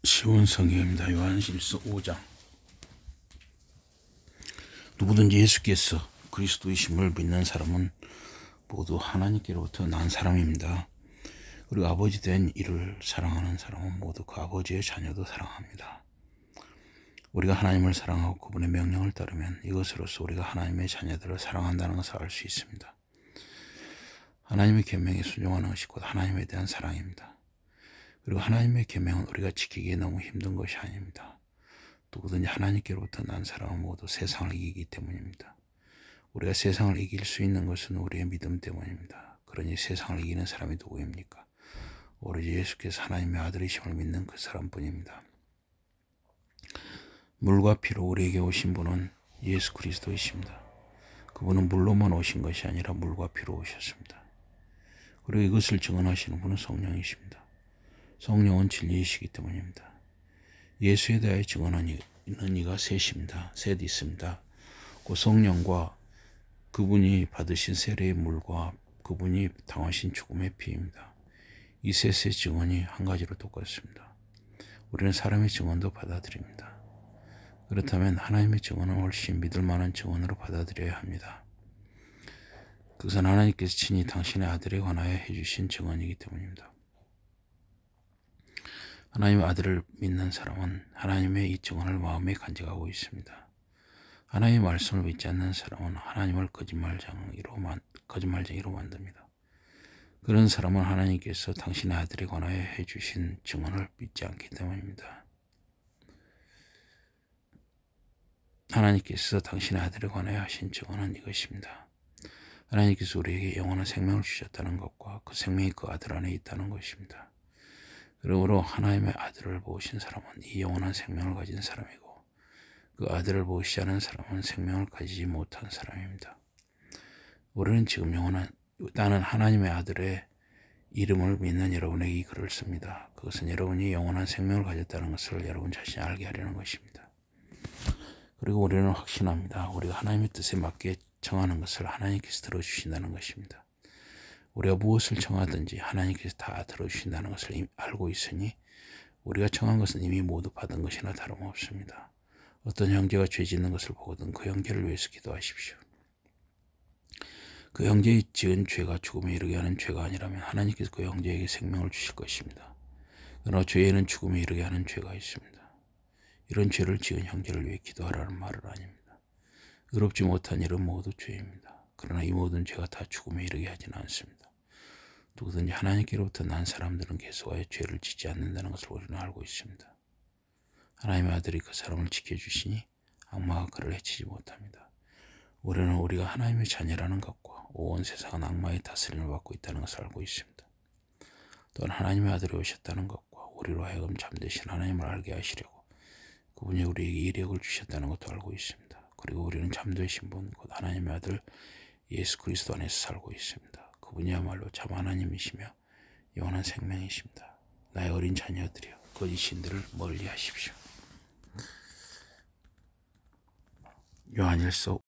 쉬운 성경입니다. 요한일서 5장. 누구든지 예수께서 그리스도이심을 믿는 사람은 모두 하나님께로부터 난 사람입니다. 그리고 아버지 된 이를 사랑하는 사람은 모두 그 아버지의 자녀도 사랑합니다. 우리가 하나님을 사랑하고 그분의 명령을 따르면 이것으로서 우리가 하나님의 자녀들을 사랑한다는 것을 알 수 있습니다. 하나님의 계명에 순종하는 것이 곧 하나님에 대한 사랑입니다. 그리고 하나님의 계명은 우리가 지키기에 너무 힘든 것이 아닙니다. 누구든지 하나님께로부터 난 사람은 모두 세상을 이기기 때문입니다. 우리가 세상을 이길 수 있는 것은 우리의 믿음 때문입니다. 그러니 세상을 이기는 사람이 누구입니까? 오로지 예수께서 하나님의 아들이심을 믿는 그 사람뿐입니다. 물과 피로 우리에게 오신 분은 예수 그리스도이십니다. 그분은 물로만 오신 것이 아니라 물과 피로 오셨습니다. 그리고 이것을 증언하시는 분은 성령이십니다. 성령은 진리이시기 때문입니다. 예수에 대하여 증언하는 이가 셋입니다. 셋 있습니다. 그 성령과 그분이 받으신 세례의 물과 그분이 당하신 죽음의 피입니다. 이 셋의 증언이 한 가지로 똑같습니다. 우리는 사람의 증언도 받아들입니다. 그렇다면 하나님의 증언은 훨씬 믿을 만한 증언으로 받아들여야 합니다. 그것은 하나님께서 친히 당신의 아들에 관하여 해주신 증언이기 때문입니다. 하나님의 아들을 믿는 사람은 하나님의 이 증언을 마음에 간직하고 있습니다. 하나님의 말씀을 믿지 않는 사람은 하나님을 거짓말쟁이로 만듭니다. 그런 사람은 하나님께서 당신의 아들에 관하여 해주신 증언을 믿지 않기 때문입니다. 하나님께서 당신의 아들에 관하여 하신 증언은 이것입니다. 하나님께서 우리에게 영원한 생명을 주셨다는 것과 그 생명이 그 아들 안에 있다는 것입니다. 그러므로 하나님의 아들을 보신 사람은 이 영원한 생명을 가진 사람이고 그 아들을 보시지 않은 사람은 생명을 가지지 못한 사람입니다. 우리는 지금 나는 하나님의 아들의 이름을 믿는 여러분에게 이 글을 씁니다. 그것은 여러분이 영원한 생명을 가졌다는 것을 여러분 자신이 알게 하려는 것입니다. 그리고 우리는 확신합니다. 우리가 하나님의 뜻에 맞게 청하는 것을 하나님께서 들어주신다는 것입니다. 우리가 무엇을 청하든지 하나님께서 다 들어주신다는 것을 이미 알고 있으니 우리가 청한 것은 이미 모두 받은 것이나 다름없습니다. 어떤 형제가 죄 짓는 것을 보거든 그 형제를 위해서 기도하십시오. 그 형제의 지은 죄가 죽음에 이르게 하는 죄가 아니라면 하나님께서 그 형제에게 생명을 주실 것입니다. 그러나 죄에는 죽음에 이르게 하는 죄가 있습니다. 이런 죄를 지은 형제를 위해 기도하라는 말은 아닙니다. 의롭지 못한 일은 모두 죄입니다. 그러나 이 모든 죄가 다 죽음에 이르게 하지는 않습니다. 누구든지 하나님께로부터 난 사람들은 계속하여 죄를 짓지 않는다는 것을 우리는 알고 있습니다. 하나님의 아들이 그 사람을 지켜주시니 악마가 그를 해치지 못합니다. 우리는 우리가 하나님의 자녀라는 것과 온 세상은 악마의 다스림을 받고 있다는 것을 알고 있습니다. 또한 하나님의 아들이 오셨다는 것과 우리로 하여금 잠드신 하나님을 알게 하시려고 그분이 우리에게 이력을 주셨다는 것도 알고 있습니다. 그리고 우리는 잠드신 분, 곧 하나님의 아들 예수 그리스도 안에서 살고 있습니다. 그분이야말로 참 하나님이시며 영원한 생명이십니다. 나의 어린 자녀들이여 거짓 신들을 멀리 하십시오. 요한일서